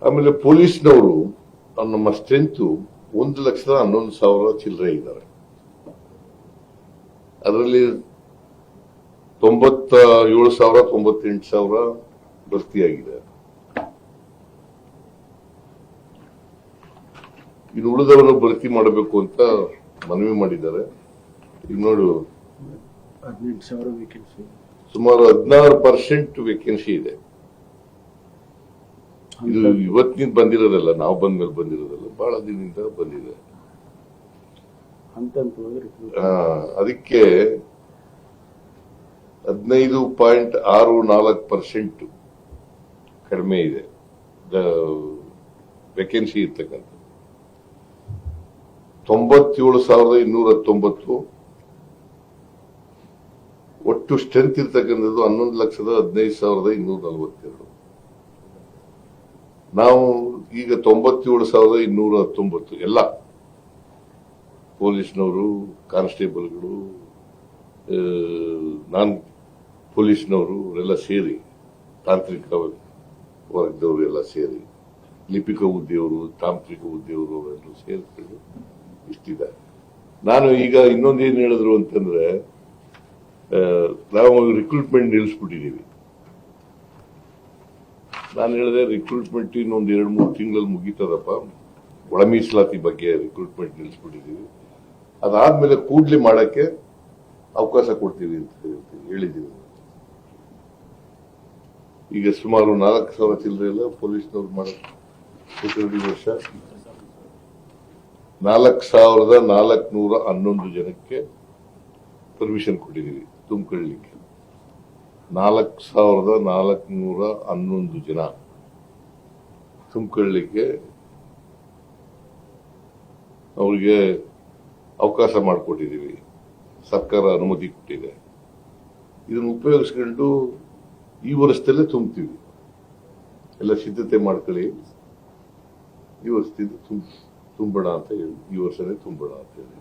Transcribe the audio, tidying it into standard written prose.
ಆಮೇಲೆ ಪೊಲೀಸ್ನವರು ನಮ್ಮ ಸ್ಟ್ರೆಂತ್ 1,11,000 ಚಿಲ್ಲರೆ ಇದ್ದಾರೆ. ಅದರಲ್ಲಿ 97,000 98,000 ಭರ್ತಿಯಾಗಿದೆ. ಇನ್ನು ಉಳಿದವನ್ನು ಭರ್ತಿ ಮಾಡಬೇಕು ಅಂತ ಮನವಿ ಮಾಡಿದ್ದಾರೆ. ಈಗ ನೋಡು, 18,000 ವೇಕೆನ್ಸಿ, ಸುಮಾರು 16% ವೇಕೆನ್ಸಿ ಇದೆ. ಇದು ಇವತ್ತಿನಿಂದ ಬಂದಿರೋದಲ್ಲ, ನಾವು ಬಂದ್ಮೇಲೆ ಬಂದಿರೋದಲ್ಲ, ಬಹಳ ದಿನದಿಂದ ಬಂದಿದೆ. ಅದಕ್ಕೆ 15.64% ಕಡಿಮೆ ಇದೆ ವೇಕೆನ್ಸಿ ಇರ್ತಕ್ಕಂಥ. 97,219 ಒಟ್ಟು ಸ್ಟ್ರೆಂತ್ ಇರ್ತಕ್ಕಂಥದ್ದು 11,15,242. ನಾವು ಈಗ 97,219 ಎಲ್ಲ ಪೊಲೀಸ್ನವರು, ಕಾನ್ಸ್ಟೇಬಲ್ಗಳು, ನಾನ್ ಪೊಲೀಸ್ನವರು ಎಲ್ಲ ಸೇರಿ, ತಾಂತ್ರಿಕ ವರ್ಗದವರು ಎಲ್ಲ ಸೇರಿ, ಲಿಪಿಕ ಹುದ್ದೆಯವರು, ತಾಂತ್ರಿಕ ಹುದ್ದೆಯವರು ಅವರೆಲ್ಲ ಸೇರಿಕೊಂಡು ಇಷ್ಟಿದೆ. ನಾನು ಈಗ ಇನ್ನೊಂದೇನು ಹೇಳಿದ್ರು ಅಂತಂದ್ರೆ, ನಾವು ರಿಕ್ರೂಟ್ಮೆಂಟ್ ನಿಲ್ಲಿಸ್ಬಿಟ್ಟಿದ್ದೀವಿ. ನಾನು ಹೇಳಿದೆ ರಿಕ್ರೂಟ್ಮೆಂಟ್ ಇನ್ನೊಂದು 2-3 ತಿಂಗಳಲ್ಲಿ ಮುಗೀತದಪ್ಪ, ಒಳ ಮೀಸಲಾತಿ ಬಗ್ಗೆ ರಿಕ್ರೂಟ್ಮೆಂಟ್ ನಿಲ್ಲಿಸ್ಬಿಟ್ಟಿದ್ದೀವಿ. ಅದಾದ್ಮೇಲೆ ಕೂಡ್ಲಿ ಮಾಡಕ್ಕೆ ಅವಕಾಶ ಕೊಡ್ತೀವಿ ಅಂತ ಹೇಳಿದ್ದೀವಿ. ಈಗ ಸುಮಾರು 4,000 ಚಿಲ್ಲರೆ ಎಲ್ಲ ಪೊಲೀಸ್ನವ್ರು ಮಾಡಕ್ಕೆ 2 ವರ್ಷ 4,411 ಜನಕ್ಕೆ ಪರ್ಮಿಷನ್ ಕೊಟ್ಟಿದ್ದೀವಿ ತುಂಬಿಕೊಳ್ಳಲಿಕ್ಕೆ. 4,411 ಜನ ತುಂಬಿಕೊಳ್ಳಲಿಕ್ಕೆ ಅವರಿಗೆ ಅವಕಾಶ ಮಾಡಿಕೊಟ್ಟಿದ್ದೀವಿ. ಸರ್ಕಾರ ಅನುಮತಿ ಕೊಟ್ಟಿದೆ. ಇದನ್ನು ಉಪಯೋಗಿಸ್ಕೊಂಡು ಈ ವರ್ಷದಲ್ಲೇ ತುಂಬ್ತೀವಿ. ಎಲ್ಲ ಸಿದ್ಧತೆ ಮಾಡ್ಕೊಳ್ಳಿ, ಈ ವರ್ಷದಿಂದ ತುಂಬೋಣ ಅಂತ ಹೇಳಿ, ಈ ವರ್ಷನೇ ತುಂಬೋಣ ಅಂತ ಹೇಳಿ.